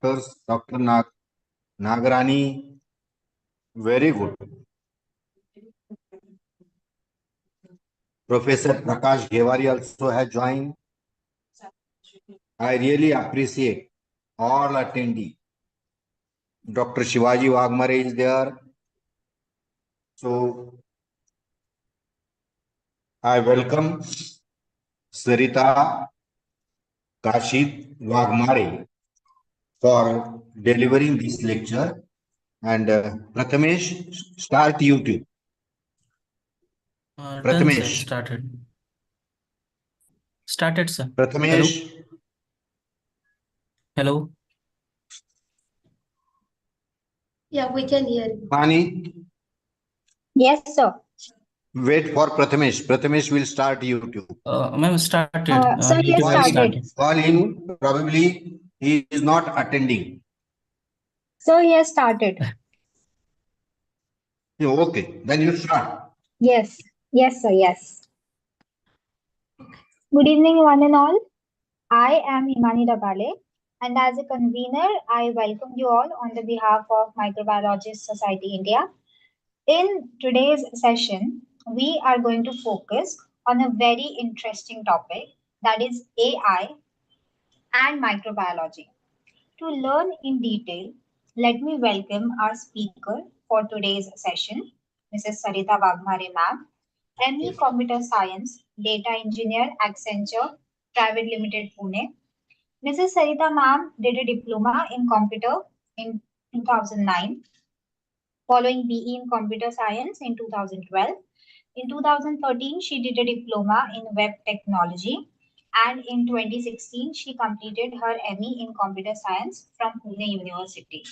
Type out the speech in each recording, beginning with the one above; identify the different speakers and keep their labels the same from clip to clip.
Speaker 1: Dr. Nagarani, very good. Professor Prakash Gewari also has joined. I really appreciate all attendees. Dr. Shivaji Wagmare is there. So I welcome Sarita Kashid Wagmare for delivering this lecture. And Prathamesh, start YouTube.
Speaker 2: Done, sir.
Speaker 1: Prathamesh.
Speaker 2: Started, sir.
Speaker 1: Prathamesh.
Speaker 2: Hello.
Speaker 3: Yeah, we can hear you.
Speaker 1: Pani,
Speaker 4: Yes, sir.
Speaker 1: wait for Prathamesh. Prathamesh will start YouTube.
Speaker 2: Ma'am, started.
Speaker 4: Sir, he has started.
Speaker 1: Call him. Probably he is not attending.
Speaker 4: So he has started.
Speaker 1: Yeah, okay, then you start.
Speaker 4: Yes. Yes, sir. Yes. Good evening, one and all. I am Himani Dabale, and as a convener, I welcome you all on the behalf of Microbiology Society India. In today's session, we are going to focus on a very interesting topic, that is AI and microbiology. To learn in detail, let me welcome our speaker for today's session, Mrs. Sarita Wagmare ma'am, ME Computer Science, Data Engineer, Accenture Private Limited, Pune. Mrs. Sarita ma'am did a diploma in computer in 2009, following BE in Computer Science in 2012. In 2013, she did a diploma in web technology, and in 2016, she completed her ME in computer science from Pune University.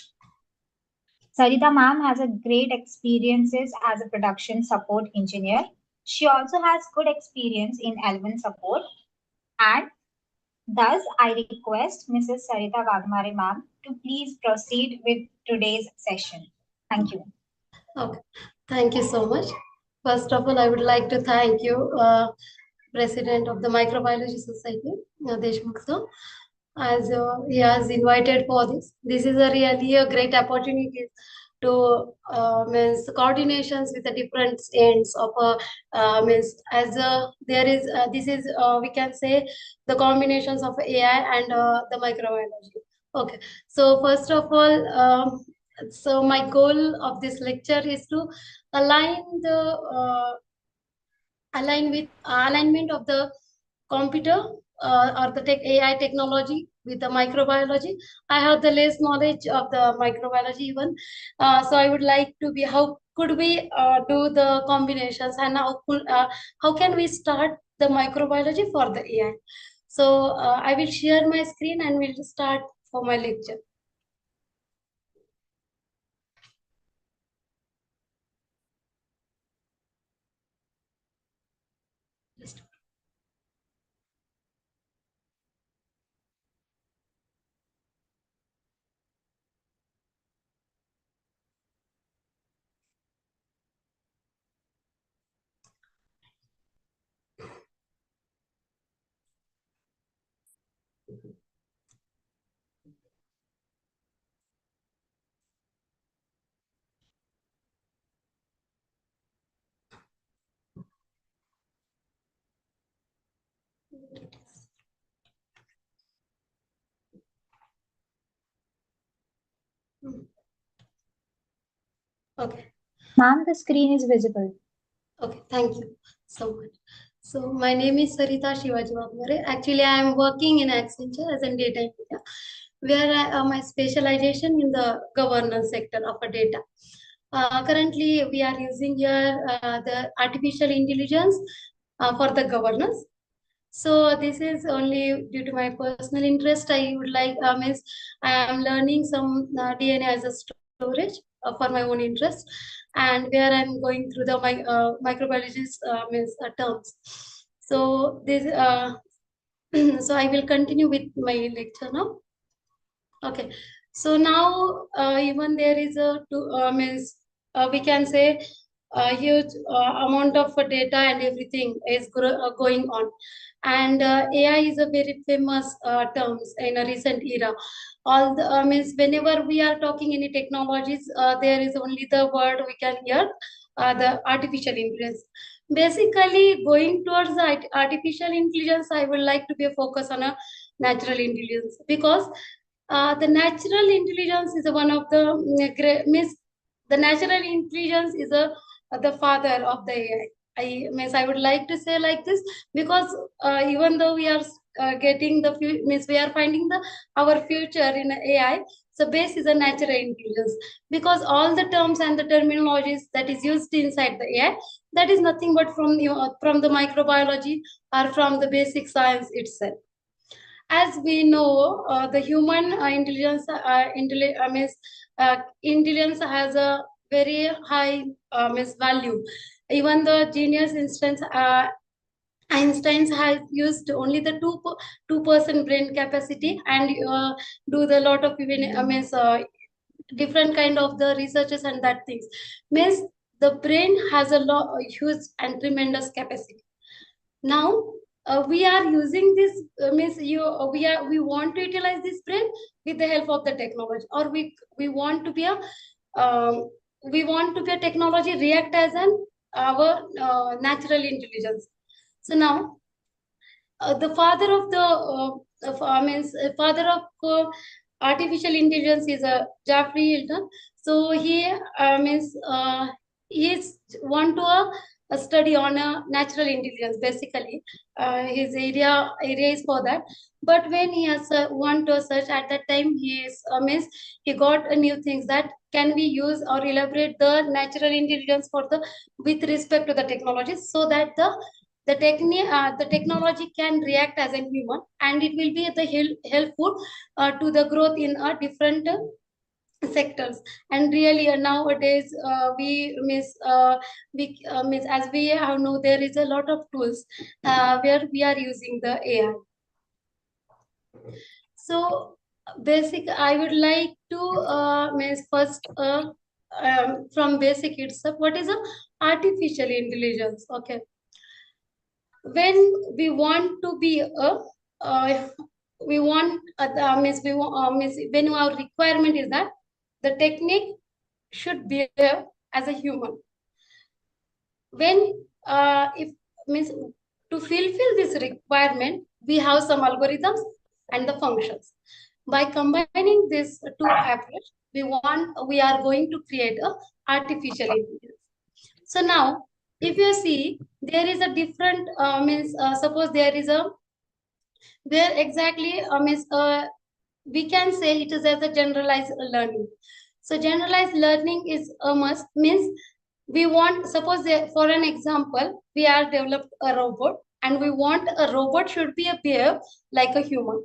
Speaker 4: Sarita ma'am has a great experiences as a production support engineer. She also has good experience in L1 support, and thus I request Mrs. Sarita Wagmare ma'am to please proceed with today's session. Thank you.
Speaker 3: Okay, thank you so much. First of all, I would like to thank you, President of the Microbiology Society, Deshmukh sir, as he has invited for this. This is a really a great opportunity to means coordinations with the different ends of means as there is this is we can say the combinations of AI and the microbiology. Okay, so first of all, so my goal of this lecture is to align the alignment of the computer or the AI technology with the microbiology. I have the less knowledge of the microbiology even, so I would like to be how could we do the combinations and how can we start the microbiology for the AI. So I will share my screen and we'll start for my lecture. Okay.
Speaker 4: Ma'am, the screen is visible.
Speaker 3: Okay, thank you so much. So my name is Sarita Shivaji Wagmare. Actually, I am working in Accenture as a data engineer, where my specialization in the governance sector of a data. Currently, we are using here the artificial intelligence for the governance. So this is only due to my personal interest. I would like means I am learning some DNA as a storage for my own interest, and where I'm going through the microbiologist means terms. So this so I will continue with my lecture now. Okay, so now even there is a means we can say huge amount of data and everything is going on. And AI is a very famous terms in a recent era. All the means whenever we are talking any technologies, there is only the word we can hear, the artificial intelligence. Basically, going towards the artificial intelligence, I would like to be a focus on a natural intelligence, because the natural intelligence is one of the great means the natural intelligence is the father of the AI. I would like to say like this, because even though we are getting the means we are finding the our future in AI, so base is a natural intelligence, because all the terms and the terminologies that is used inside the AI, that is nothing but from the microbiology or from the basic science itself. As we know, the human intelligence has a very high value. Even the genius instance, Einstein has used only the 2% brain capacity and do the lot of even different kind of the researches and that things. Means the brain has a huge and tremendous capacity. Now we are using this we want to utilize this brain with the help of the technology, or we want to be a technology react as an our natural intelligence. So now the father of the father of artificial intelligence is Jeffrey Hilton. So he he is want to a study on natural intelligence. Basically, his area is for that. But when he has want to search at that time, he is he got new things that can we use or elaborate the natural intelligence for the with respect to the technology, so that the technology can react as a human, and it will be helpful to the growth in different sectors. And really nowadays we as we have know, there is a lot of tools where we are using the AI. So basic, I would like to first from basic itself, what is a artificial intelligence? Okay, when we want to be a we want when our requirement is that the technique should be as a human. When if means to fulfill this requirement, we have some algorithms and the functions. By combining these two approach, we are going to create a artificial intelligence. So now, if you see, there is a different suppose there is a where exactly we can say it is as a generalized learning. So generalized learning is a must, means we want, suppose for an example, we are developed a robot and we want a robot should be a behave like a human.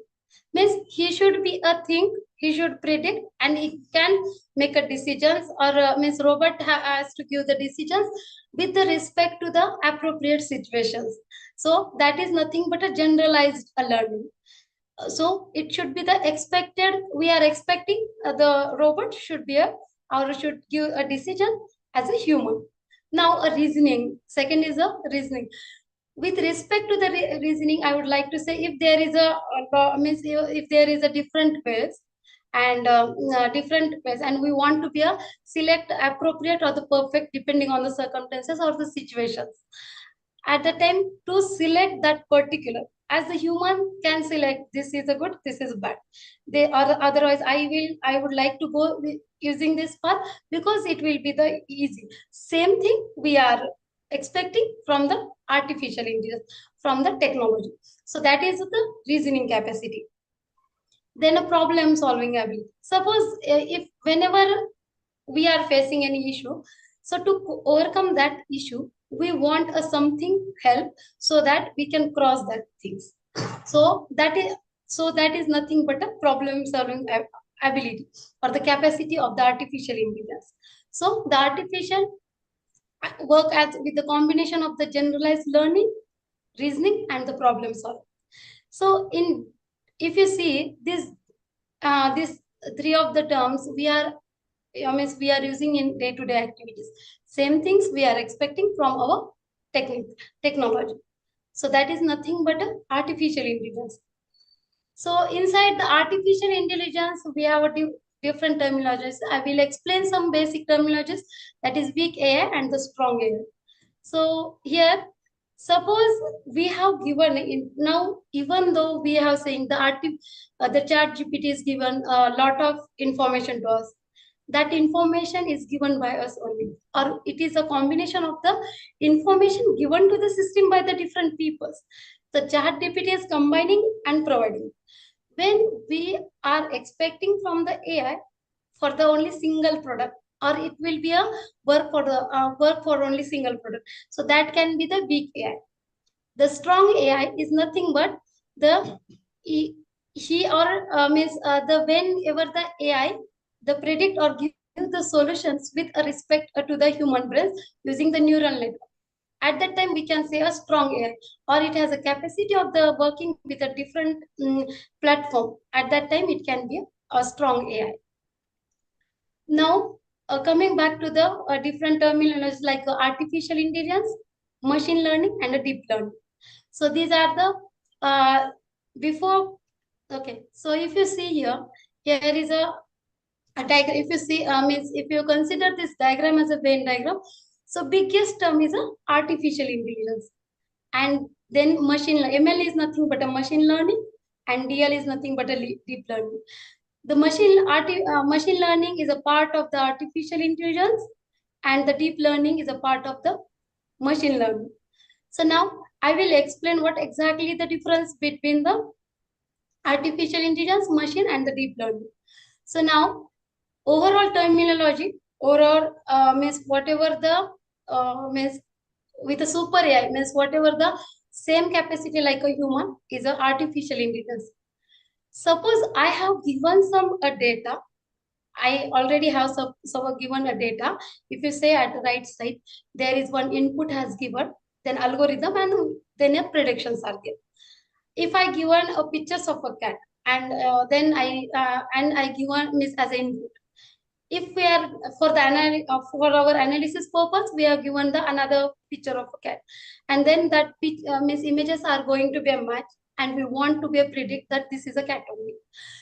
Speaker 3: Means he should be a think, he should predict, and he can make a decisions, or means robot has to give the decisions with the respect to the appropriate situations. So that is nothing but a generalized learning. So it should be the expected, we are expecting the robot should be a or should give a decision as a human. Now a reasoning, second is a reasoning. With respect to the reasoning, I would like to say, if there is a means if there is a different ways and different ways, and we want to be a select appropriate or the perfect depending on the circumstances or the situations, at the time to select that particular, as the human can select this is a good, this is bad, they are otherwise I would like to go using this path because it will be the easy. Same thing we are expecting from the artificial intelligence, from the technology. So that is the reasoning capacity. Then a problem solving ability. Suppose if whenever we are facing any issue, so to overcome that issue, we want a something help so that we can cross that things. So that is nothing but a problem solving ability or the capacity of the artificial intelligence. So the artificial work as with the combination of the generalized learning, reasoning, and the problem solving. So in if you see this these three of the terms, we are means we are using in day-to-day activities. Same things we are expecting from our technology. So that is nothing but a artificial intelligence. So inside the artificial intelligence, we have a different terminologies. I will explain some basic terminologies, that is weak AI and the strong AI. So here, suppose we have given now, even though we have saying the chat GPT is given a lot of information to us, that information is given by us only, or it is a combination of the information given to the system by the different peoples. The chat GPT is combining and providing. When we are expecting from the AI for the only single product, or it will be a work for only single product, so that can be the weak AI. The strong AI is nothing but the he or means the whenever the AI the predict or give the solutions with a respect to the human brains using the neural network. At that time we can say a strong AI, or it has a capacity of the working with a different platform. At that time it can be a strong AI. Now coming back to the different terminologies like artificial intelligence, machine learning, and a deep learning. So these are the before. Okay, so if you see here, here is a diagram. If you see means if you consider this diagram as a Venn diagram, so biggest term is a artificial intelligence, and then ML is nothing but a machine learning, and DL is nothing but a deep learning. The machine learning is a part of the artificial intelligence, and the deep learning is a part of the machine learning. So now I will explain what exactly the difference between the artificial intelligence, machine, and the deep learning. So now overall terminology, overall means whatever the means with a super AI means whatever the same capacity like a human is a artificial intelligence. Suppose I have given some data. I already have some given a data. If you say at the right side, there is one input has given, then algorithm, and then a predictions are given. If I given a pictures of a cat, and then I given this as an input. If we are for for our analysis purpose, we are given the another picture of a cat, and then that means images are going to be a match, and we want to be a predict that this is a cat only.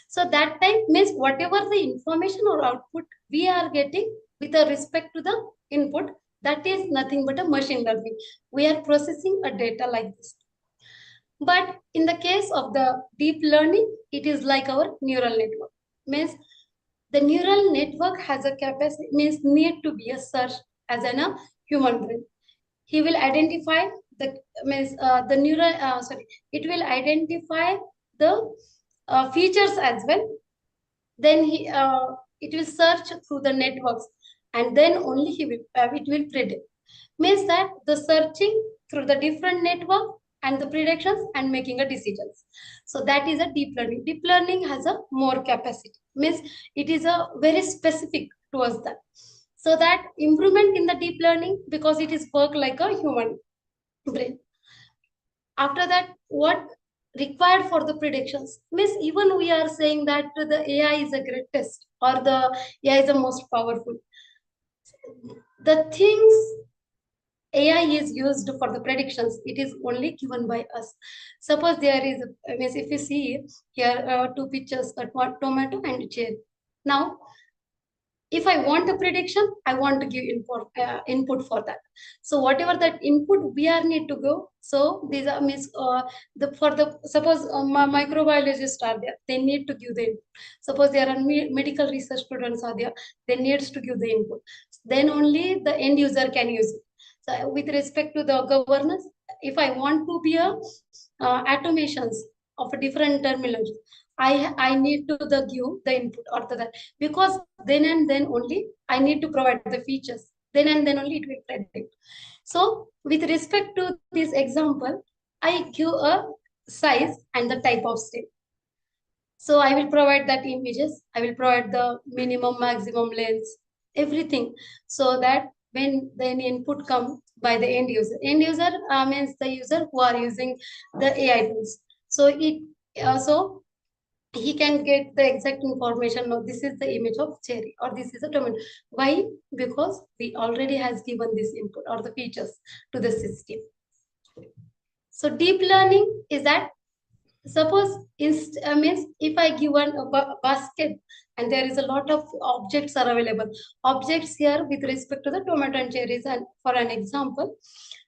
Speaker 3: So that time means whatever the information or output we are getting with a respect to the input, that is nothing but a machine learning. We are processing a data like this. But in the case of the deep learning, it is like our neural network. Means the neural network has a capacity, means need to be a search as in a human brain. He will identify the means the neural it will identify the features as well. Then it will search through the networks, and then only it will predict. Means that the searching through the different network and the predictions and making a decisions. So that is a deep learning. Deep learning has a more capacity. Means it is a very specific towards that. So that improvement in the deep learning, because it is work like a human brain. After that, what required for the predictions? Means even we are saying that the AI is the greatest, or the AI is the most powerful. The things AI is used for the predictions, it is only given by us. Suppose there is, means if you see here two pictures, tomato and cherry. Now, if I want a prediction, I want to give input for that. So whatever that input we are need to go. So these are means suppose microbiologists are there, they need to give the input. Suppose there are medical research students are there, they needs to give the input. Then only the end user can use it. So with respect to the governance, if I want to be a automations of a different terminology, I need to give the input or that, because then and then only I need to provide the features. Then and then only it will predict. So with respect to this example, I give a size and the type of state. So I will provide that images. I will provide the minimum, maximum lengths, everything, so that when the input comes by the end user means the user who are using the AI tools. So he can get the exact information. No, this is the image of cherry or this is a tomato. Why? Because we already has given this input or the features to the system. So deep learning is that, suppose means if I give one basket and there is a lot of objects are available, objects here with respect to the tomato and cherries, and for an example,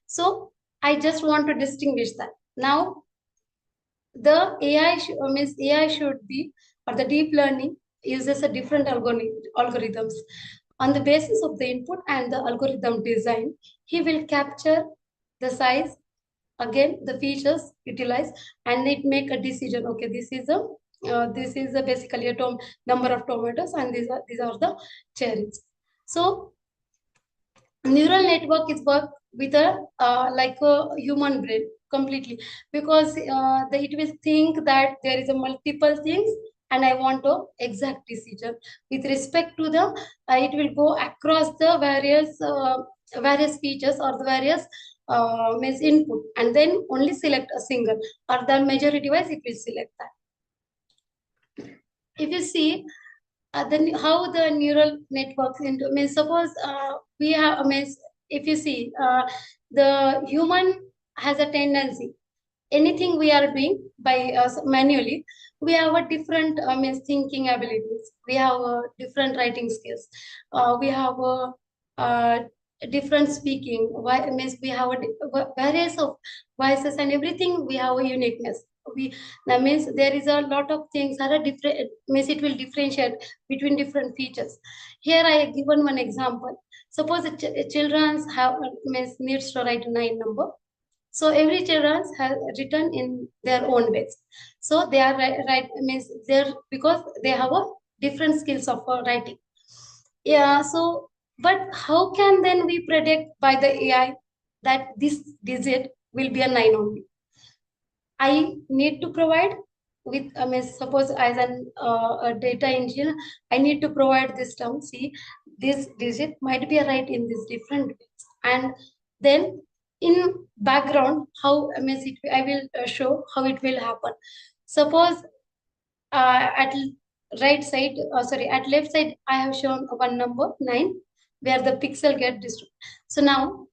Speaker 3: so I just want to distinguish that. Now the AI should be, or the deep learning uses a different algorithms. On the basis of the input and the algorithm design, he will capture the size, again the features utilize, and it make a decision. Okay, this is a basically a number of tomatoes, and these are the cherries. So neural network is work with a like a human brain completely, because it will think that there is a multiple things and I want to exact decision with respect to the it will go across the various features or the various means input, and then only select a single, or the majority wise it will select that. If you see then how the neural networks into, means suppose we have means if you see the human has a tendency, anything we are doing by manually, we have a different means thinking abilities, we have different writing skills, we have different speaking, means we have various of voices and everything, we have a uniqueness. We, that means there is a lot of things are a different, means it will differentiate between different features. Here I have given one example. Suppose children have means needs to write a 9 number, so every children has written in their own ways. So they are right means they're, because they have a different skills of writing. Yeah. So, but how can then we predict by the AI that this digit will be a 9 only? I need to provide with, I mean, suppose as a data engineer, I need to provide this term. See, this digit might be right in this different ways, and then in background, how, I mean, I will show how it will happen. Suppose at right side, sorry, at left side, I have shown one number 9, where the pixel get distributed. So now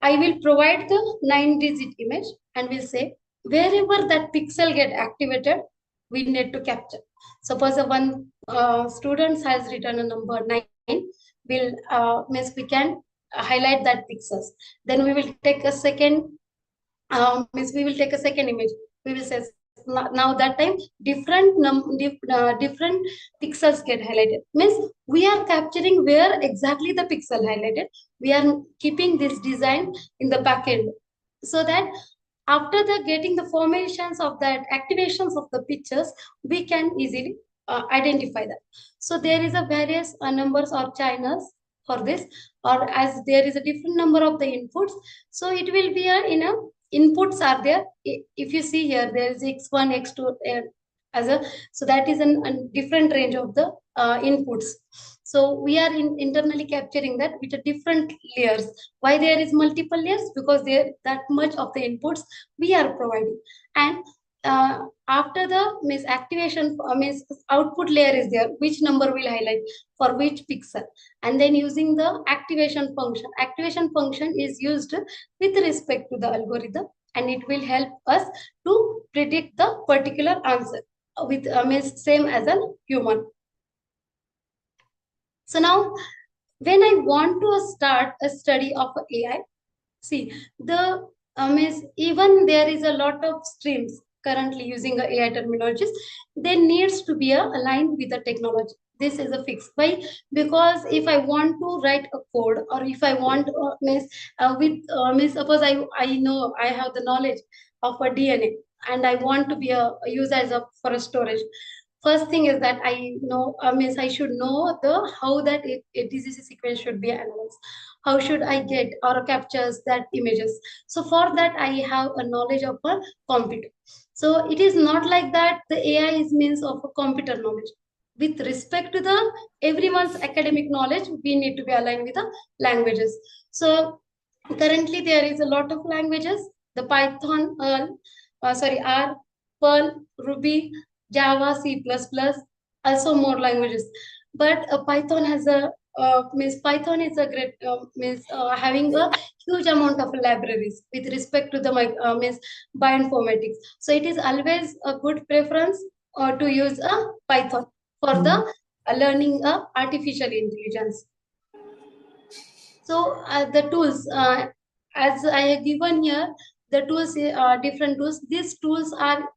Speaker 3: I will provide the 9-digit image and will say wherever that pixel get activated, we need to capture. Suppose one student has written a number 9, will means we can highlight that pixels. Then we will take a second, means we will take a second image. We will say now that time different pixels get highlighted. Means we are capturing where exactly the pixel highlighted. We are keeping this design in the backend, so that after the getting the formations of that activations of the pictures, we can easily identify that. So there is a various numbers or channels for this, or as there is a different number of the inputs, so it will be a inputs are there. If you see here, there is x1 x2 as a, so that is a different range of the inputs. So we are internally capturing that with a different layers. Why there is multiple layers? Because there that much of the inputs we are providing, and after the means activation means output layer is there, which number will highlight for which pixel, and then using the activation function. Activation function is used with respect to the algorithm, and it will help us to predict the particular answer with means same as a human. So now when I want to start a study of AI, see the means even there is a lot of streams currently using AI terminologies. There needs to be aligned with the technology. This is a fix. Why? Because if I want to write a code, or if I want means suppose I know I have the knowledge of a DNA, and I want to be a use as a for a storage. First thing is that I know means I should know the how that a disease sequence should be analyzed. How should I get or captures that images? So for that I have a knowledge of a computer. So it is not like that the AI is means of a computer knowledge. With respect to the everyone's academic knowledge, we need to be aligned with the languages. So currently there is a lot of languages. The Python, sorry, R, Perl, Ruby, Java, C++, also more languages. But Python has a means Python is a great having a huge amount of libraries with respect to the means bioinformatics. So it is always a good preference to use a Python for the learning artificial intelligence. So the tools, as I have given here, the tools are different tools. These tools are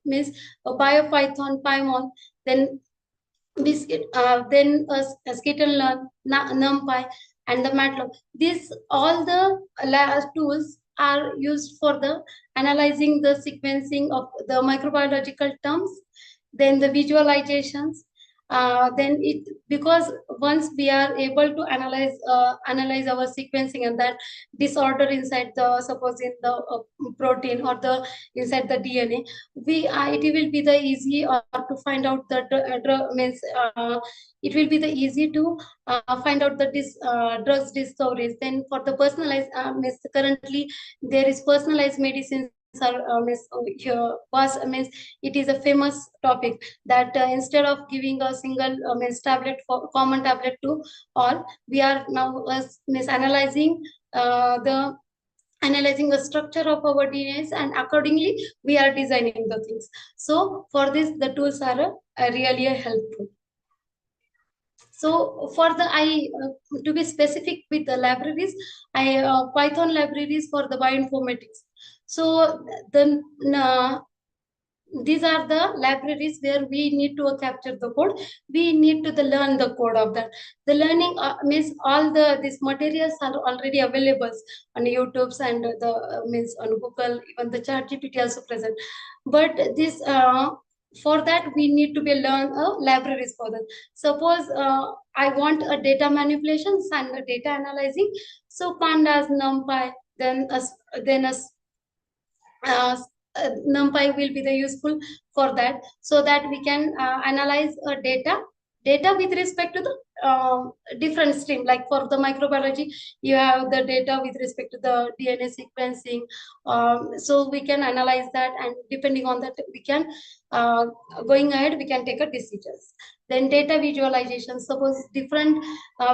Speaker 3: means BioPython, PyMon, then Biscuit, then Skittle, NumPy, and the MATLAB. These all the tools are used for the analyzing the sequencing of the microbiological terms, then the visualizations. Then it, because once we are able to analyze our sequencing and that disorder inside the, suppose in the protein or the inside the DNA, it will be the easy to find out the means it will be the easy to find out the drugs discoveries. Then for the personalized means currently there is personalized medicines are means it is a famous topic that instead of giving a single means tablet for common tablet to all, we are now means analyzing the structure of our DNAs, and accordingly we are designing the things. So for this the tools are really helpful. So for the to be specific with the libraries, Python libraries for the bioinformatics. So the these are the libraries where we need to capture the code. We need to learn the code of that. The learning means all these materials are already available on YouTube's and the means on Google, even the ChatGPT also present. But this for that we need to be learn libraries for that. Suppose I want a data manipulations and a data analyzing. So pandas, NumPy, then NumPy will be the useful for that, so that we can analyze data with respect to the different stream. Like for the microbiology, you have the data with respect to the DNA sequencing. So we can analyze that, and depending on that, we can going ahead, we can take a decisions. Then data visualization. Suppose different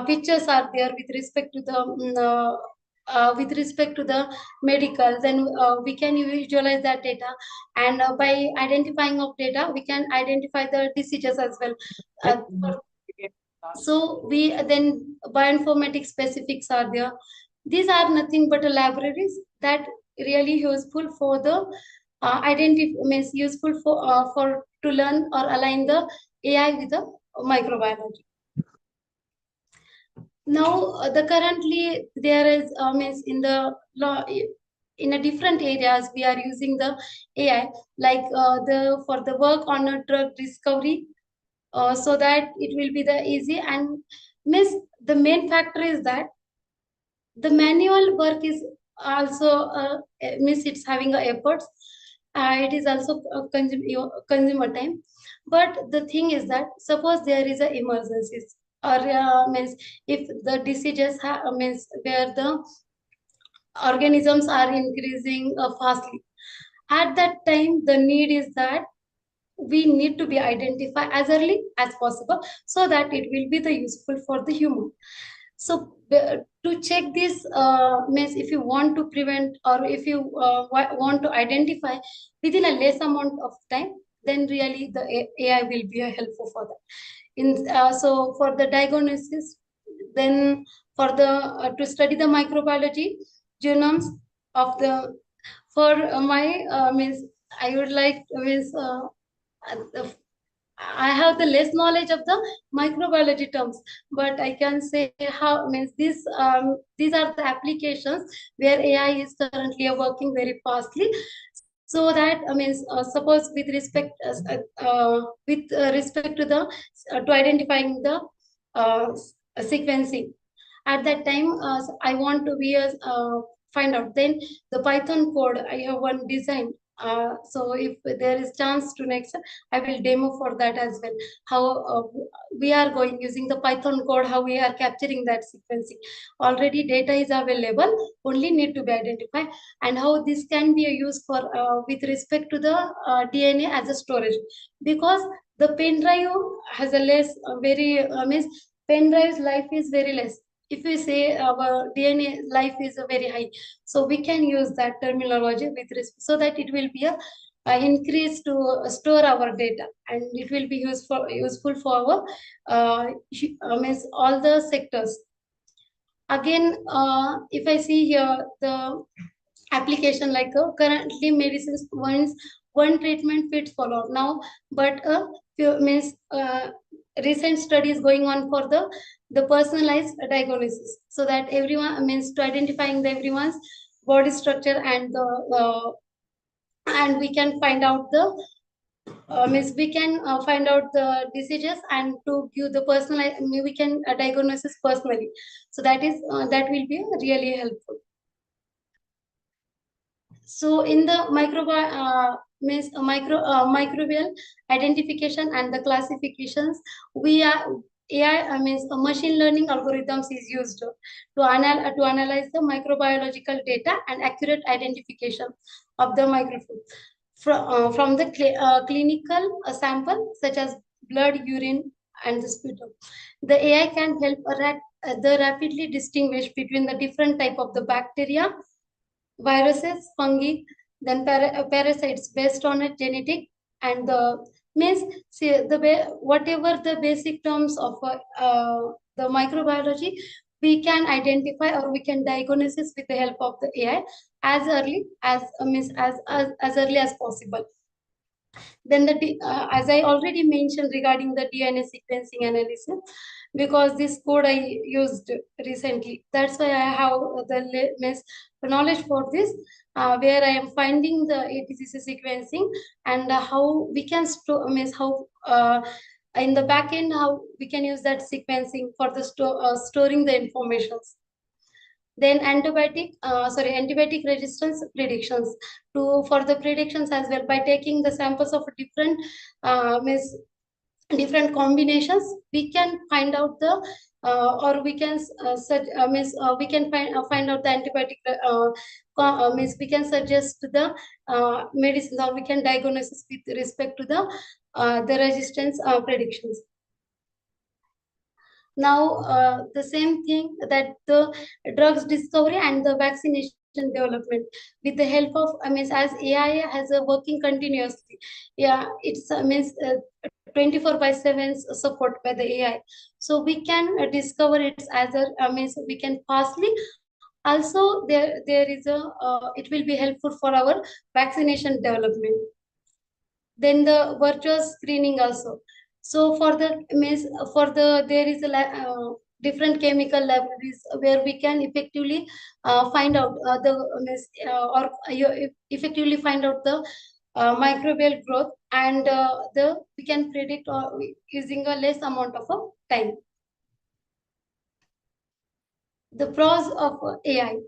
Speaker 3: pictures are there with respect to the with respect to the medical, then we can visualize that data, and by identifying of data we can identify the diseases as well. So we then bioinformatics specifics are there. These are nothing but libraries that really useful for the means useful for to learn or align the AI with the microbiology. Now the currently there is means in the law in a different areas we are using the AI, like the for the work on a drug discovery, so that it will be the easy. And miss the main factor is that the manual work is also miss it's having a efforts. It is also consumer time. But the thing is that suppose there is a emergencies, or means if the diseases means where the organisms are increasing fastly, at that time the need is that we need to be identified as early as possible, so that it will be the useful for the human. So to check this means if you want to prevent, or if you want to identify within a less amount of time, then really the AI will be helpful for that. So for the diagnosis, then for the to study the microbiology genomes of the, for my means I would like means I have the less knowledge of the microbiology terms, but I can say how means this these are the applications where AI is currently working very fastly. So that means suppose with respect to the to identifying the sequencing, at that time I want to be find out, then the Python code I have one designed So if there is chance to next, I will demo for that as well. How we are going using the Python code, how we are capturing that sequencing. Already data is available, only need to be identified, and how this can be used for with respect to the DNA as a storage, because the pen drive has a less very means pen drive's life is very less. If we say our DNA life is very high, so we can use that terminology with respect, so that it will be a increase to store our data, and it will be useful for our means all the sectors. Again, if I see here the application, like currently medicines one treatment fits follow now, but means recent study is going on for the personalized diagnosis, so that everyone means to identifying the everyone's body structure and the and we can find out the means we can find out the diseases, and to give the personalized we can diagnosis personally, so that will be really helpful. So in the microbial identification and the classifications, we are AI means machine learning algorithms is used to analyze the microbiological data and accurate identification of the microfood from the clinical sample such as blood, urine, and the sputum. The AI can help the rapidly distinguish between the different type of the bacteria, viruses, fungi, then parasites based on a genetic, and the means see whatever the basic terms of the microbiology, we can identify or we can diagnose with the help of the AI as early as means as early as possible. Then as I already mentioned regarding the DNA sequencing analysis, because this code I used recently, that's why I have the knowledge for this, where I am finding the ATCC sequencing, and how we can store, means how in the back end, how we can use that sequencing for the storing the informations. Then antibiotic resistance predictions, to for the predictions as well, by taking the samples of different means different combinations, we can find out the or we can we can find out the antibiotic means we can suggest the medicines, or we can diagnose with respect to the resistance predictions. Now the same thing, that the drugs discovery and the vaccination development, with the help of as AI has a working continuously, yeah, it's 24/7 support by the AI, so we can discover it as a we can fastly. Also there is a it will be helpful for our vaccination development. Then the virtual screening also. So for the there is a different chemical libraries where we can effectively find out or effectively find out the microbial growth, and we can predict using a less amount of time. The pros of AI,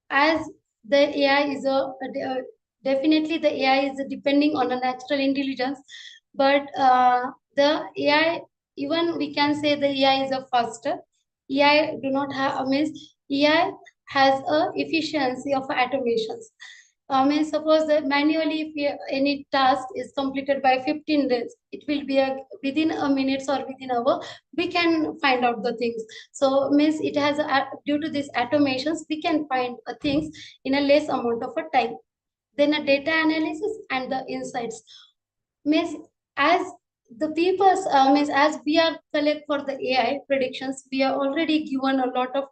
Speaker 3: as the AI is definitely the AI is depending on a natural intelligence, but the AI, even we can say the AI is a faster. AI do not have AI has a efficiency of automations. Suppose that manually, if any task is completed by 15 days, it will be within a minutes or within hour, we can find out the things. So it has due to these automations, we can find things in a less amount of a time. Then a data analysis and the insights. As the people as we are collect for the AI predictions, we are already given a lot of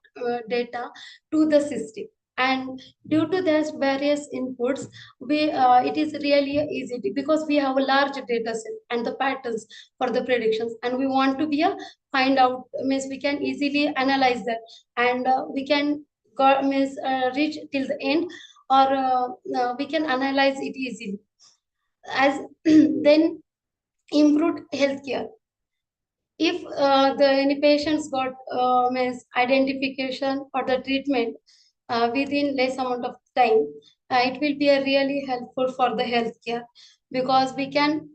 Speaker 3: data to the system, and due to those various inputs, we it is really easy because we have a large data set and the patterns for the predictions, and we want to be a find out we can easily analyze that, and we can reach till the end, or we can analyze it easily. As then improved healthcare. If any patients got identification or the treatment within less amount of time, it will be a really helpful for the healthcare, because we can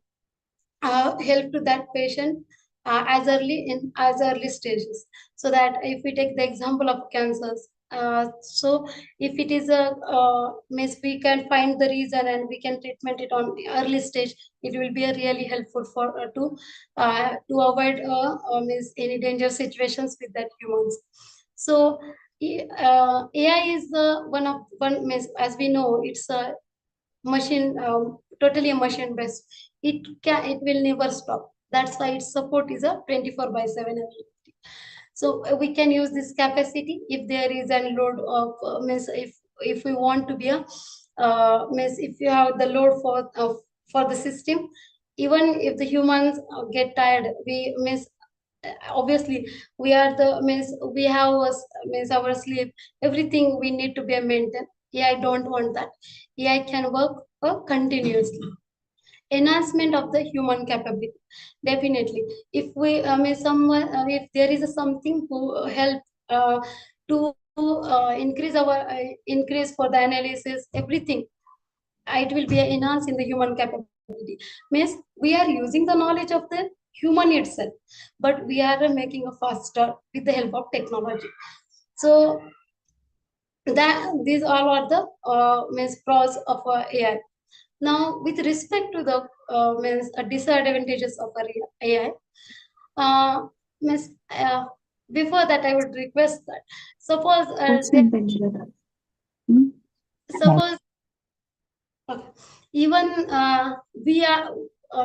Speaker 3: help to that patient as early stages. So that if we take the example of cancers, so if it is a means we can find the reason and we can treatment it on early stage, it will be a really helpful for to avoid means any danger situations with that humans. So AI is one means, as we know, it's a machine, totally a machine based. It will never stop. That's why its support is a 24 by 7 availability. So we can use this capacity if there is a load of means, if we want to be a means, if you have the load for the system, even if the humans get tired, we means, obviously we are the means, we have means our sleep, everything we need to be maintained. Yeah, I don't want that. AI can work continuously. Enhancement of the human capability, definitely. If we mean someone, if there is something to help to increase for the analysis, everything, it will be enhanced in the human capability. Means we are using the knowledge of the human itself, but we are making a faster with the help of technology. So that these all are the means pros of AI. Now, with respect to the means disadvantages of AI, means before that, I would request that suppose suppose okay, even we are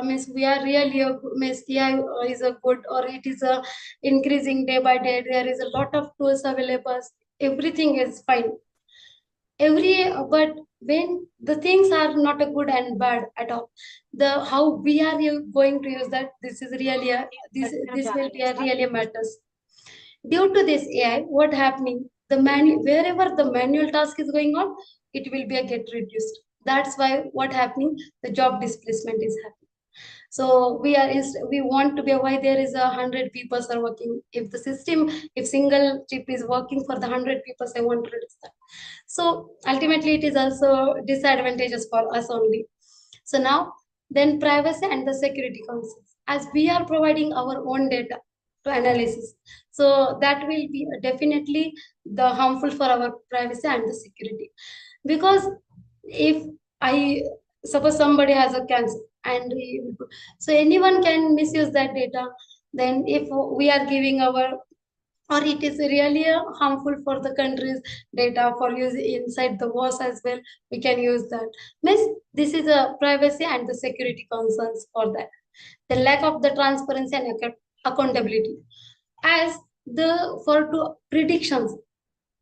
Speaker 3: means we are really means AI is a good, or it is a increasing day by day. There is a lot of tools available. Everything is fine. But when the things are not a good and bad at all, the how we are going to use that, this is really a this will be a really matters. Due to this AI, what happening, the wherever the manual task is going on, it will be a get reduced. That's why what happening, the job displacement is happening. So we want to be why there is 100 people are working. If the system, if single chip is working for the 100 people, I want to reduce that. So ultimately, it is also disadvantageous for us only. So now, then privacy and the security concerns, as we are providing our own data to analysis, so that will be definitely the harmful for our privacy and the security. Because if I suppose somebody has a cancer, and so anyone can misuse that data, then if we are giving our, or it is really harmful for the country's data for use inside the wars as well, we can use that. Means this is a privacy and the security concerns for that. The lack of the transparency and accountability, as the for to predictions,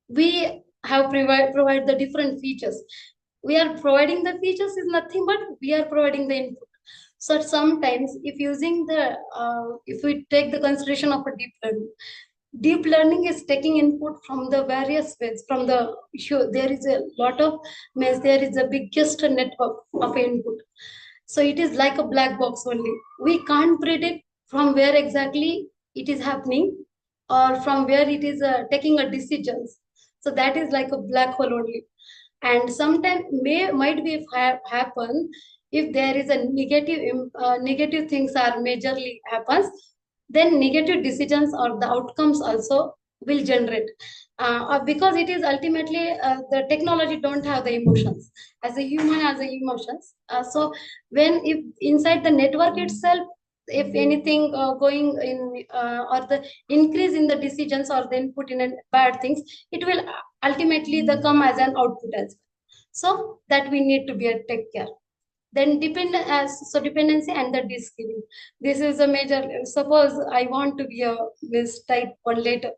Speaker 3: we have provide the different features. We are providing the features is nothing but we are providing the input. So sometimes if using the if we take the consideration of a deep learning is taking input from the various ways from the issue. There is a lot of means, there is a biggest network of input. So it is like a black box only. We can't predict from where exactly it is happening, or from where it is taking a decisions. So that is like a black hole only. And sometimes might be happen if there is a negative things are majorly happens, then negative decisions or the outcomes also will generate, because it is ultimately the technology don't have the emotions, as a human has the emotions. So when if inside the network itself, if anything going in or the increase in the decisions or the input in bad things, it will ultimately the come as an output as well. So that we need to be a take care. Then dependency and the de-skilling, this is a major. Suppose I want to be a this type one later,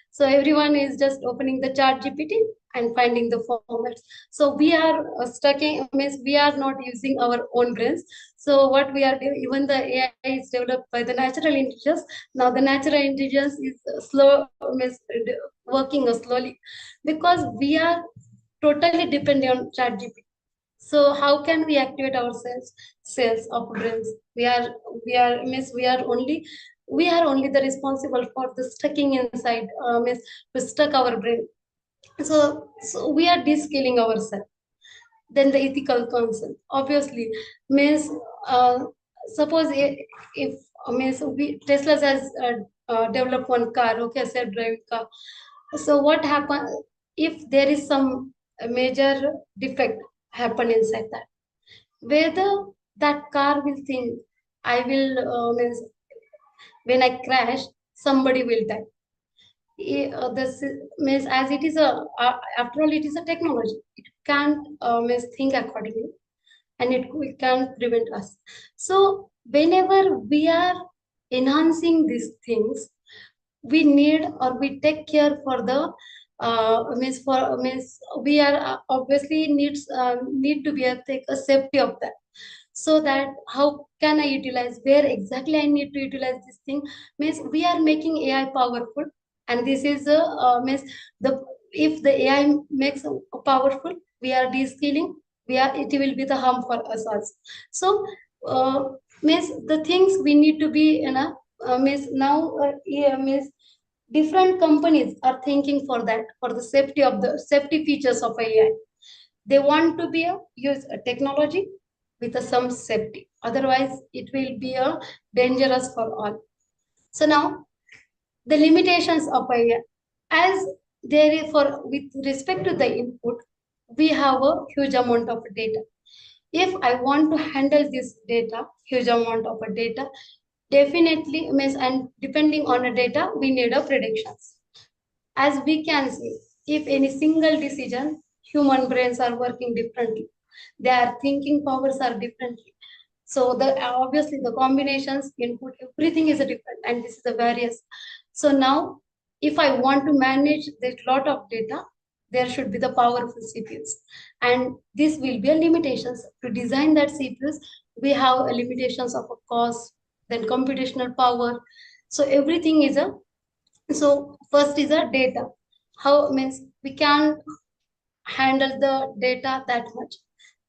Speaker 3: so everyone is just opening the chat GPT and finding the formats. So we are stuck in, means we are not using our own brains. So what we are doing, even the AI is developed by the natural intelligence. Now the natural intelligence is means working slowly, because we are totally dependent on chat GPT. So how can we activate ourselves cells of brains? We are means we are only the responsible for the stucking inside means to stuck our brain. So we are de-skilling ourselves. Then the ethical concern, obviously, means suppose if means Tesla has developed one car, okay, self-driving car. So what happen if there is some major defect happen inside that? Whether that car will think, I will means when I crash, somebody will die. This means as it is after all, it is a technology. It can't means think accordingly, and it can prevent us. So whenever we are enhancing these things, we need or we take care for the means we are obviously need to be take a safety of that, so that how can I utilize, where exactly I need to utilize this thing. Means we are making AI powerful, and this is means the if the AI makes powerful, we are de-skilling, it will be the harm for us also. So means the things we need to be in a means now yeah, means different companies are thinking for that, for the safety of the safety features of AI. They want to be use a technology with some safety, otherwise it will be dangerous for all. So now the limitations of AI, as there is for with respect to the input, we have a huge amount of data. If I want to handle this data, huge amount of data, definitely means, and depending on the data, we need a predictions. As we can see, if any single decision, human brains are working differently. Their thinking powers are differently. So the obviously the combinations, input, everything is different, and this is the various. So now, if I want to manage this lot of data, there should be the powerful CPUs, and this will be a limitations to design that CPUs. We have a limitations of a cost, then computational power. So everything is a so first is a data. How means we can handle the data that much.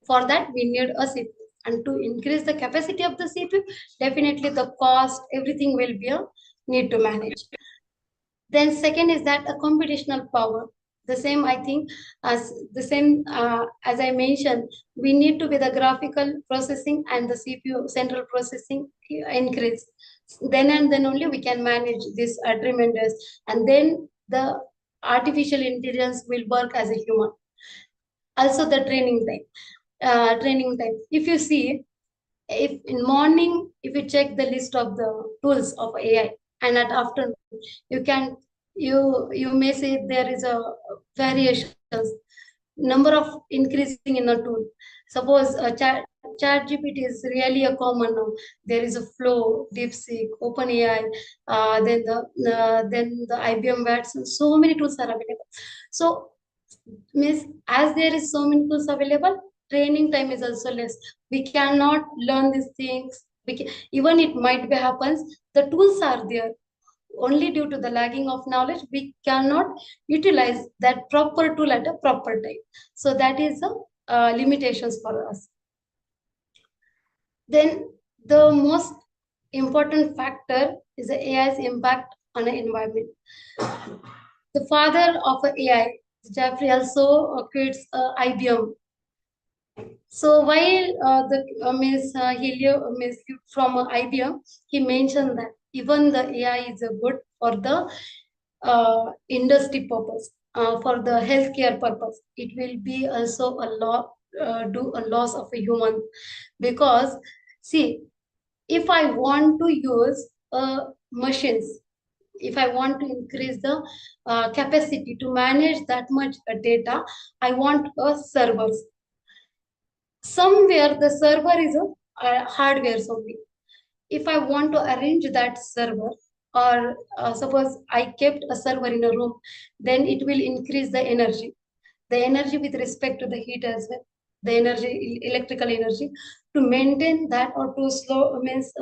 Speaker 3: For that, we need a CPU. And to increase the capacity of the CPU, definitely the cost, everything will be a need to manage. Then second is that a computational power. The same, I think, as the same as I mentioned, we need to be the graphical processing and the CPU central processing increase. Then and then only we can manage this tremendous. And then the artificial intelligence will work as a human. Also the training time. If you see, if in morning, if you check the list of the tools of AI, and at afternoon, you can you may say there is a variations, number of increasing in a tool. Suppose chat GPT is really a common now. There is a Flow, DeepSeek, OpenAI, then the IBM Watson. So many tools are available. So means as there is so many tools available, training time is also less. We cannot learn these things. Even it might be happens, the tools are there. Only due to the lagging of knowledge, we cannot utilize that proper tool at a proper time. So that is the limitations for us. Then the most important factor is the AI's impact on the environment. The father of AI, Jeffrey, also quits IBM. So while Helio from IBM, he mentioned that even the AI is good for the industry purpose, for the healthcare purpose. It will be also a do a loss of a human, because see, if I want to use machines, if I want to increase the capacity to manage that much data, I want a servers. Somewhere the server is a hardware only. If I want to arrange that server, or suppose I kept a server in a room, then it will increase the energy with respect to the heat as well, the energy, electrical energy, to maintain that or to slow means.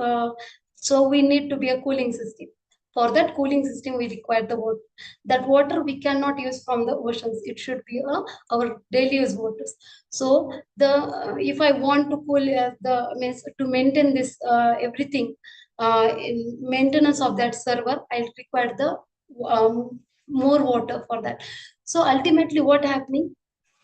Speaker 3: So we need to be a cooling system. For that cooling system, we require the water. That water we cannot use from the oceans. It should be our daily use waters. So the if I want to cool the means to maintain this everything in maintenance of that server, I'll require the more water for that. So ultimately, what happening?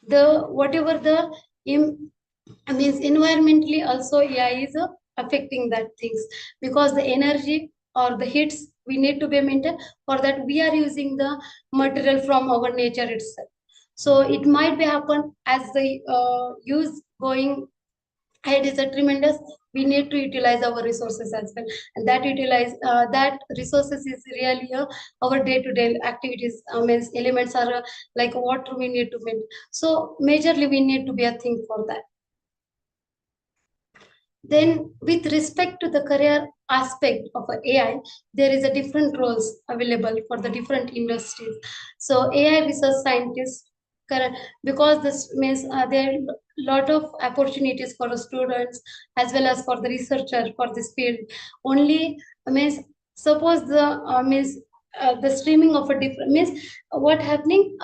Speaker 3: The whatever the means environmentally also AI is affecting that things, because the energy or the hits we need to be maintained. For that we are using the material from our nature itself. So it might be happen as the use going ahead is a tremendous. We need to utilize our resources as well, and that utilize that resources is really our day-to-day activities. Means elements are like water we need to maintain. So majorly we need to be a thing for that. Then with respect to the career aspect of AI, there is a different roles available for the different industries. So AI research scientists, because this means there are lot of opportunities for the students as well as for the researcher for this field. Only means suppose the means the streaming of a different means what happening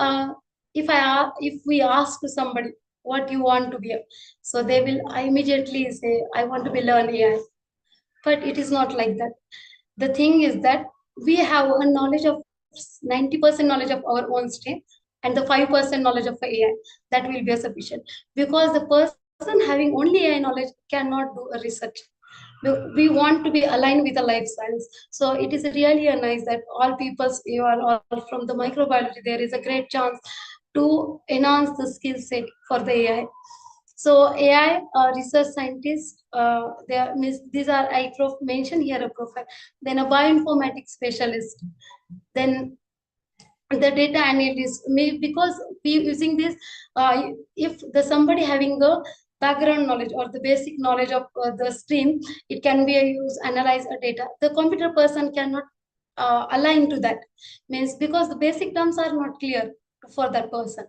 Speaker 3: if we ask to somebody what you want to be, so they will immediately say, I want to be learn AI. But it is not like that. The thing is that we have a knowledge of 90% knowledge of our own stream, and the 5% knowledge of AI. That will be sufficient, because the person having only AI knowledge cannot do a research. We want to be aligned with the life science. So it is really a nice that all peoples, you are all from the microbiology, there is a great chance to enhance the skill set for the AI. So AI research scientists, these are mentioned here a profile. Then a bioinformatics specialist. Then the data analyst, because we using this. If the somebody having a background knowledge or the basic knowledge of the stream, it can be used analyze a data. The computer person cannot align to that, means because the basic terms are not clear for that person.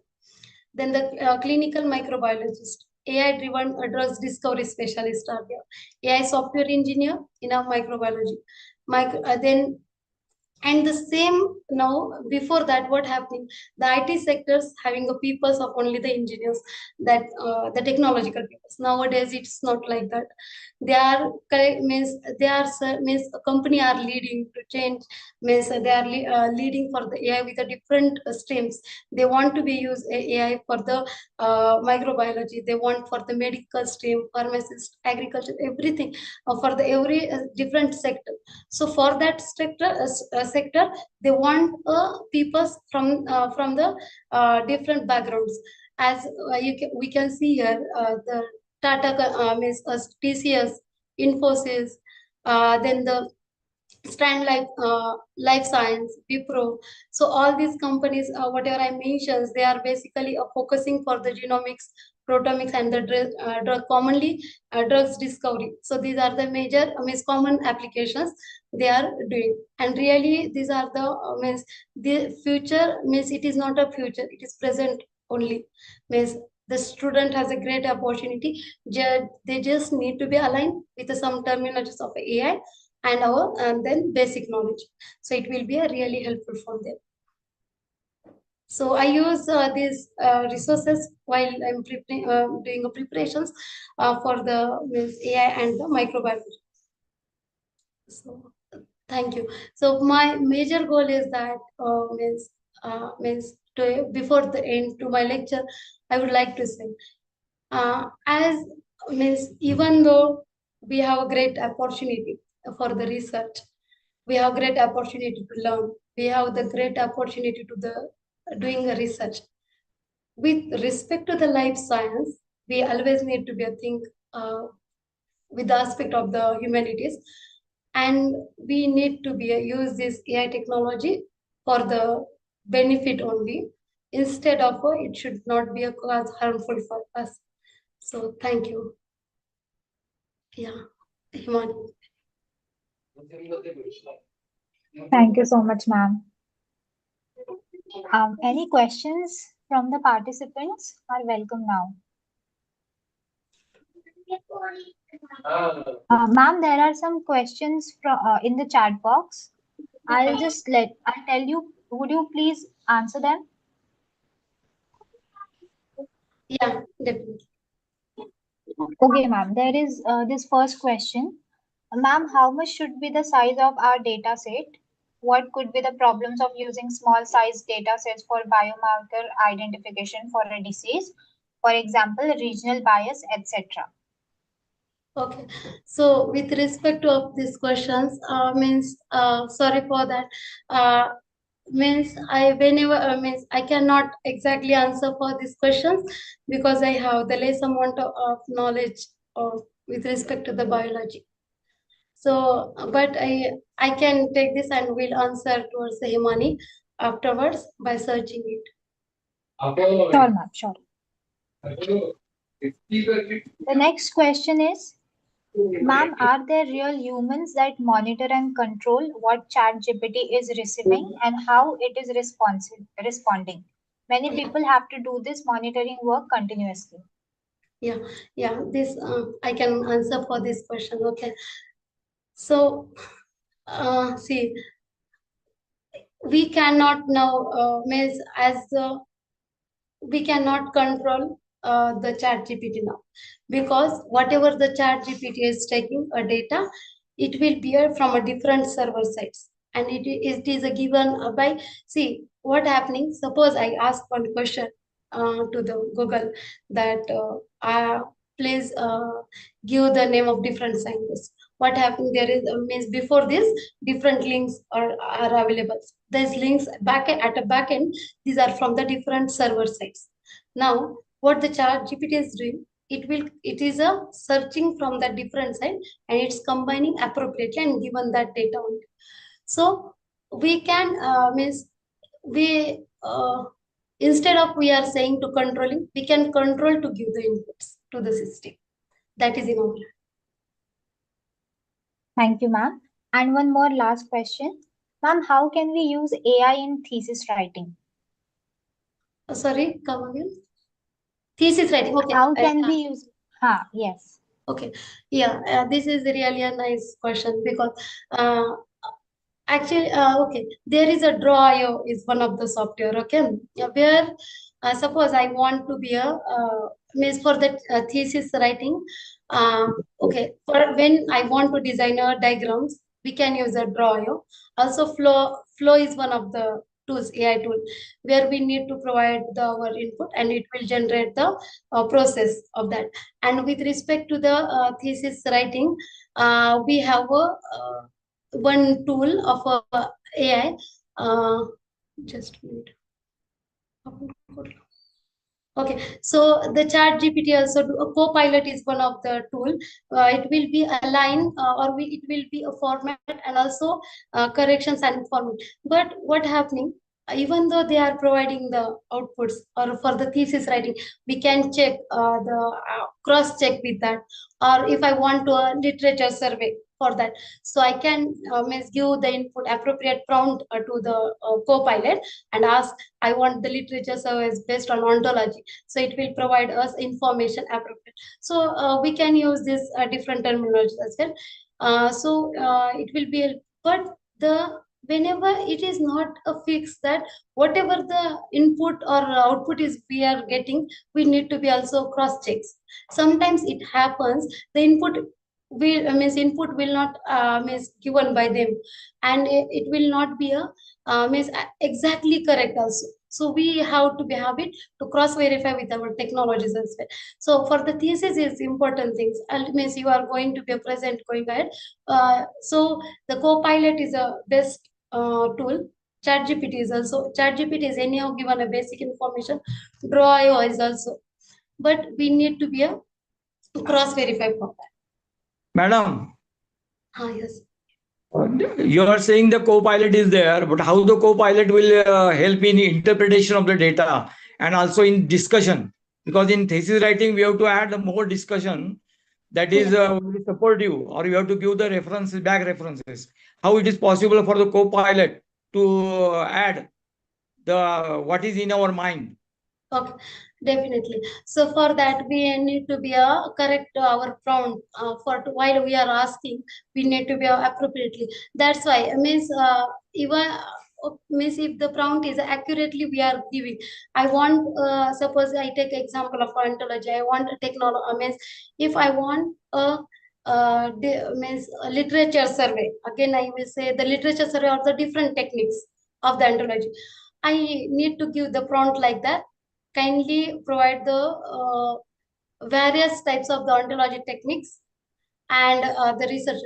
Speaker 3: Then the clinical microbiologist, AI driven drugs discovery specialist are there, AI software engineer in a microbiology. Then and the same now before that what happening, the IT sectors having a peoples of only the engineers, that the technological peoples. Nowadays it's not like that. They are means they are means a company are leading to change, means they are leading for the AI with the different streams. They want to be use AI for the microbiology, they want for the medical stream, pharmacist, agriculture, everything, for the every different sector. So for that sector, they want people from the different backgrounds. As we can see here, the Tata means TCS, Infosys, then the Strand Life Science, Wipro. So all these companies, whatever I mentioned, they are basically focusing for the genomics, proteomics, and the drug commonly drugs discovery. So these are the major means common applications they are doing. And really, these are the means the future, means it is not a future; it is present only. Means the student has a great opportunity. They just need to be aligned with some terminologies of AI and our and then basic knowledge. So it will be a really helpful for them. So I use these resources while I'm doing a preparations for the means AI and the microbiology. So thank you. So my major goal is that means before the end to my lecture, I would like to say, as means even though we have a great opportunity for the research, we have great opportunity to learn, we have the great opportunity to the doing a research. With respect to the life science, we always need to be a think with the aspect of the humanities, and we need to be use this AI technology for the benefit only, instead of it should not be a cause harmful for us. So thank you. Yeah, Himani.
Speaker 4: Thank you so much, ma'am. Any questions from the participants are welcome now. Ma'am, there are some questions from in the chat box. I'll tell you. Would you please answer them?
Speaker 3: Yeah, definitely.
Speaker 4: Okay, ma'am. There is this first question. Ma'am, how much should be the size of our data set? What could be the problems of using small size data sets for biomarker identification for a disease? For example, regional bias, etc.
Speaker 3: Okay, so with respect to of these questions, sorry for that. Means I whenever means I cannot exactly answer for these questions because I have the less amount of knowledge with respect to the biology. So, but I can take this and will answer towards the Himani afterwards by searching it.
Speaker 4: Sure, ma'am, sure. The next question is, ma'am, are there real humans that monitor and control what ChatGPT is receiving and how it is responding? Many people have to do this monitoring work continuously.
Speaker 3: Yeah, this I can answer for this question. Okay, so see, we cannot now means as we cannot control the chat GPT now, because whatever the chat GPT is taking a data, it will be from a different server sites, and it is a given by, see what happening. Suppose I ask one question to the Google that please give the name of different scientists. What happened there is means before this different links are available. These links back at a back end, these are from the different server sites. Now, what the chat GPT is doing, it is a searching from the different side, and it's combining appropriately and given that data only. So we can means we instead of we are saying to controlling, we can control to give the inputs to the system. That is in our hand.
Speaker 4: Thank you, ma'am. And one more last question. Ma'am, how can we use AI in thesis writing?
Speaker 3: Sorry, come again. Thesis writing. Okay.
Speaker 4: How can we use? Yes.
Speaker 3: Okay. Yeah, this is really a nice question because uh, actually, okay, there is a Draw.io is one of the software. Okay, where suppose I want to be a means for the thesis writing. Okay, for when I want to design a diagrams, we can use a Draw.io. Also, Flow is one of the tools, AI tool, where we need to provide our input and it will generate the process of that. And with respect to the thesis writing, we have a one tool of AI. Just a minute. Okay, so the chat GPT also do a co-pilot is one of the tool. It will be a line it will be a format and also corrections and format. But what happening? Even though they are providing the outputs or for the thesis writing, we can check the cross check with that. Or if I want to a literature survey for that, so I can give the input appropriate prompt to the co-pilot and ask, I want the literature surveys based on ontology. So it will provide us information appropriate. So we can use this different terminologies as well. It will be, but the whenever it is not a fix that whatever the input or output is we are getting, we need to be also cross checks. Sometimes it happens the input will means input will not means given by them, and it will not be a means exactly correct also. So we have to be have it to cross verify with our technologies as well. So for the thesis is important things. Means you are going to be a present going ahead. So the co-pilot is a best tool. ChatGPT is also, ChatGPT is anyhow given a basic information. Draw.io is also, but we need to be a cross verify for that.
Speaker 5: Madam,
Speaker 3: Yes.
Speaker 5: you are saying the co-pilot is there, but how the co-pilot will help in interpretation of the data and also in discussion? Because in thesis writing, we have to add more discussion that is very supportive, or you have to give the references, back references. How it is possible for the co-pilot to add the what is in our mind?
Speaker 3: Okay, definitely. So for that, we need to be correct our prompt while we are asking, we need to be appropriately. That's why means even means if the prompt is accurately we are giving. I want suppose I take example of ontology. I want a technology means if I want a means a literature survey. Again, I will say the literature survey or the different techniques of the ontology. I need to give the prompt like that. kindly provide the various types of the ontology techniques and the research.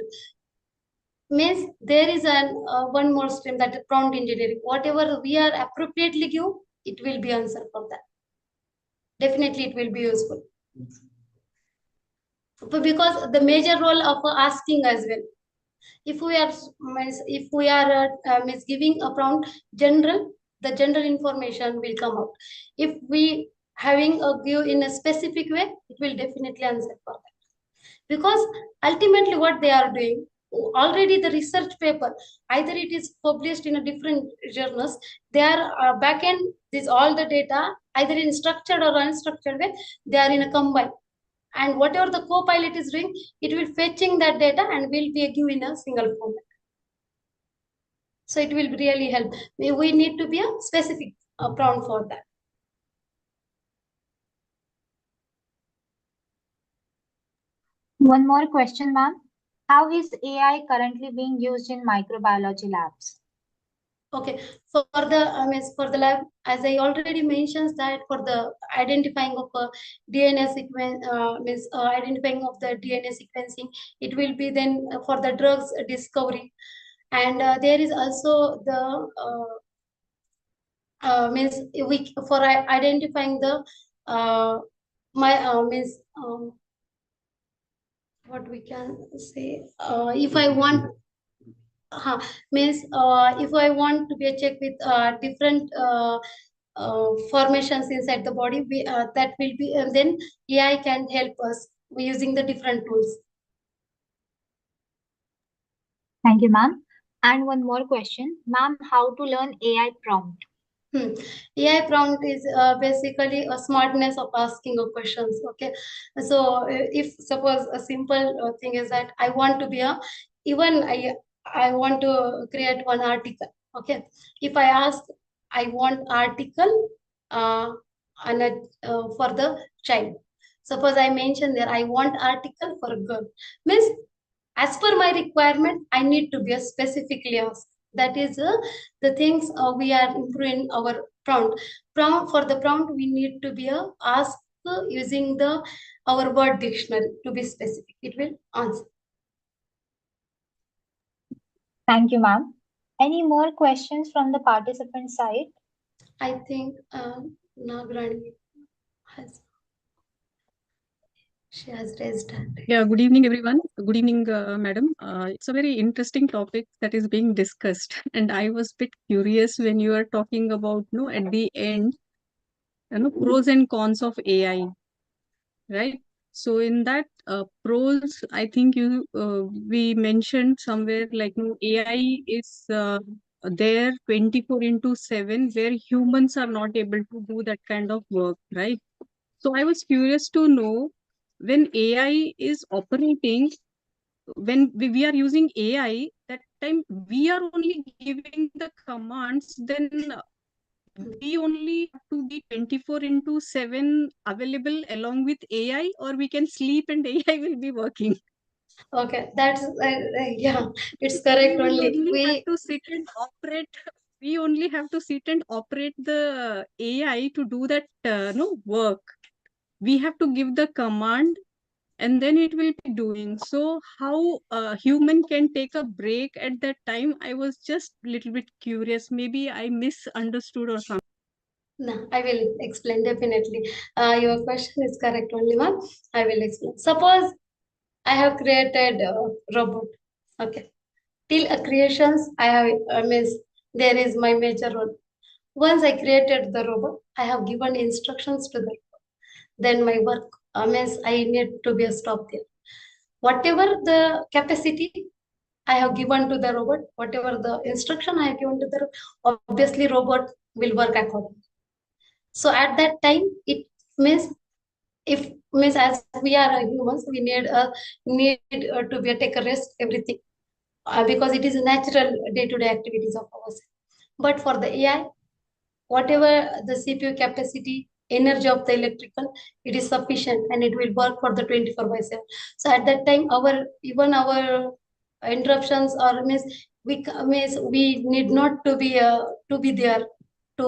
Speaker 3: Means there is an one more stream, that is prompt engineering. Whatever we are appropriately give, it will be answer for that. Definitely it will be useful. Because the major role of asking as well. If we are giving a prompt general, the general information will come out. If we having a give in a specific way, it will definitely answer for that. Because ultimately what they are doing, already the research paper, either it is published in a different journals, they are back end this all the data either in structured or unstructured way, they are in a combine. And whatever the co-pilot is doing, it will fetching that data and will be given in a single format. So it will really help. We need to be a specific prompt for that.
Speaker 4: One more question, ma'am. How is AI currently being used in microbiology labs?
Speaker 3: Okay, for the lab, as I already mentioned, that for the identifying of DNA sequence, identifying of the DNA sequencing, it will be then for the drugs discovery, and there is also the means we for identifying the what we can say, if I want if I want to be a check with different formations inside the body, that will be then AI can help us using the different tools.
Speaker 4: Thank you, ma'am. And one more question, ma'am, how to learn AI prompt?
Speaker 3: AI prompt is basically a smartness of asking of questions. Okay, so if suppose a simple thing is that I want to be a, even I want to create one article. Okay, if I ask I want article on a, for the child, suppose I mention there I want article for a girl, means as per my requirement I need to be a specifically asked. That is the things we are improving our prompt. For the prompt we need to be asked using the our word dictionary to be specific. It will answer.
Speaker 4: Thank you, ma'am. Any more questions from the participant side?
Speaker 3: I think Nagrani has, she has raised hand.
Speaker 6: Yeah, good evening, everyone. Good evening, madam. It's a very interesting topic that is being discussed. And I was a bit curious when you are talking about, at the end, pros and cons of AI, right? So in that pros, I think we mentioned somewhere like AI is there 24/7, where humans are not able to do that kind of work, right? So I was curious to know, when AI is operating, when we are using AI, that time we are only giving the commands, then we only have to be 24/7 available along with AI, or we can sleep and AI will be working.
Speaker 3: Okay, that's yeah, it's correct.
Speaker 6: We
Speaker 3: Only
Speaker 6: only have
Speaker 3: we
Speaker 6: to sit and operate. We only have to sit and operate the AI to do that no work. We have to give the command and then it will be doing. So how a human can take a break at that time? I was just a little bit curious. Maybe I misunderstood or something.
Speaker 3: no, I will explain definitely. Your question is correct, only one. I will explain. Suppose I have created a robot. Okay. Till a creations, I have means there is my major role. Once I created the robot, I have given instructions to the robot. Then my work means I need to be a stop there. Whatever the capacity I have given to the robot, whatever the instruction I have given to the robot, obviously robot will work accordingly. So at that time, it means if means as we are humans, we need to be take a rest everything because it is a natural day-to-day activities of ours. But for the AI, whatever the CPU capacity, energy of the electrical, it is sufficient and it will work for the 24/7. So at that time, our interruptions or means we need not to be there to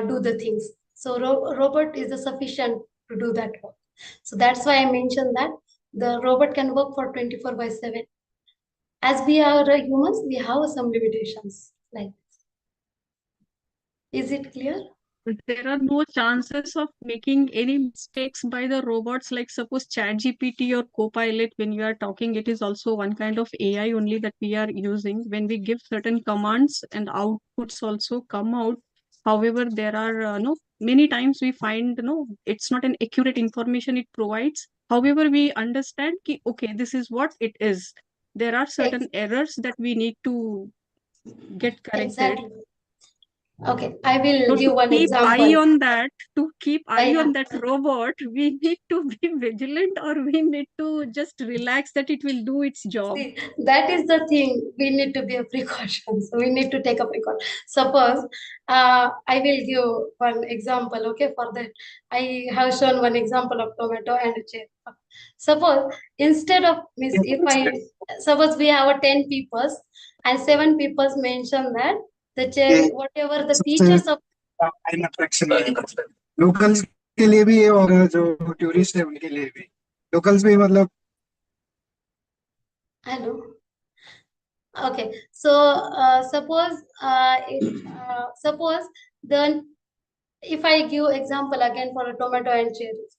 Speaker 3: do the things. So robot is sufficient to do that work. So that's why I mentioned that the robot can work for 24/7. As we are humans, we have some limitations like this. Is it clear?
Speaker 6: There are no chances of making any mistakes by the robots, like suppose ChatGPT or Copilot. When you are talking, it is also one kind of AI only that we are using. When we give certain commands and outputs also come out. However, there are no many times we find it's not an accurate information it provides. However, we understand ki, okay, this is what it is. There are certain errors that we need to get corrected.
Speaker 3: Exactly. Okay, I will
Speaker 6: So
Speaker 3: give
Speaker 6: to
Speaker 3: one
Speaker 6: keep eye
Speaker 3: example.
Speaker 6: on that, to keep eye
Speaker 3: Yeah.
Speaker 6: on that robot, we need to be vigilant, or we need to just relax that it will do its job.
Speaker 3: See, that is the thing. We need to be a precaution. So we need to take a precaution. Suppose I will give one example. Okay, for that I have shown one example of tomato and cherry. Suppose instead of suppose we have 10 people and 7 people mention that the cherry, whatever the features of
Speaker 7: locals के लिए भी है और जो tourist है उनके लिए भी लोकल्स भी मतलब
Speaker 3: hello. Okay, so suppose then if I give example again for a tomato and cherries.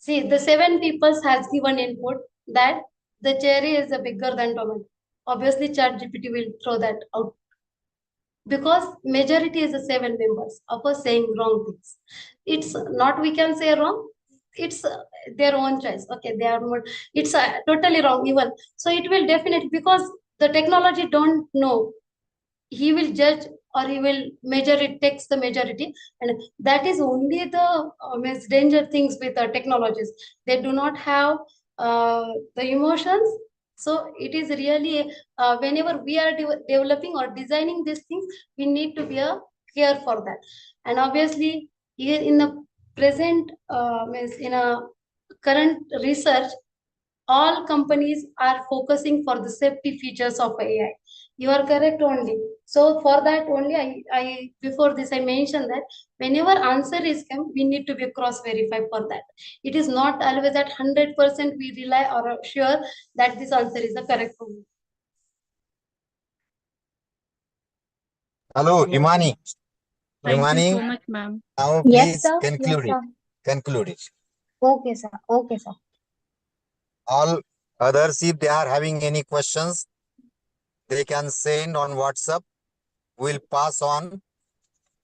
Speaker 3: See, the 7 people has given input that the cherry is a bigger than tomato. Obviously, ChatGPT will throw that out because majority is the 7 members of us saying wrong things. It's not we can say wrong. It's their own choice. Okay, they are not. It's totally wrong even. So it will definitely because the technology don't know. He will judge or he will measure it takes the majority, and that is only the most danger things with technologies. They do not have the emotions. So it is really whenever we are developing or designing these things, we need to be care for that. And obviously here in the present means in a current research, all companies are focusing for the safety features of AI. You are correct only. So for that only, I before this I mentioned that whenever answer is come, we need to be cross verify for that. It is not always at 100% we rely or are sure that this answer is the correct one.
Speaker 1: Hello, Himani.
Speaker 6: Thank you
Speaker 1: Himani,
Speaker 6: so much, ma'am.
Speaker 1: now
Speaker 4: Yes,
Speaker 1: please
Speaker 4: sir.
Speaker 1: conclude
Speaker 4: Yes,
Speaker 1: it.
Speaker 4: sir.
Speaker 1: Conclude it.
Speaker 4: Okay, sir. Okay, sir.
Speaker 1: All others, if they are having any questions, they can send on WhatsApp. We'll pass on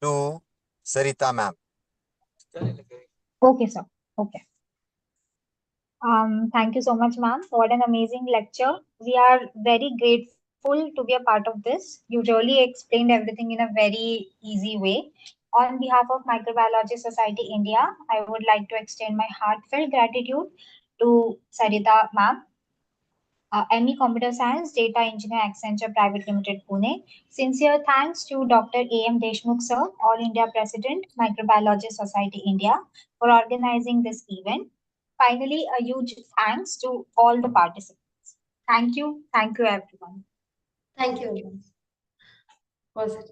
Speaker 1: to Sarita ma'am.
Speaker 4: Okay, sir. Okay. Thank you so much, ma'am. What an amazing lecture. We are very grateful to be a part of this. You really explained everything in a very easy way. On behalf of Microbiology Society India, I would like to extend my heartfelt gratitude to Sarita ma'am, ME Computer Science, Data Engineer, Accenture Private Limited, Pune. Sincere thanks to Dr. A.M. Deshmukh sir, All India President, Microbiology Society India, for organizing this event. Finally, a huge thanks to all the participants. Thank you everyone.
Speaker 3: Thank you. Was it?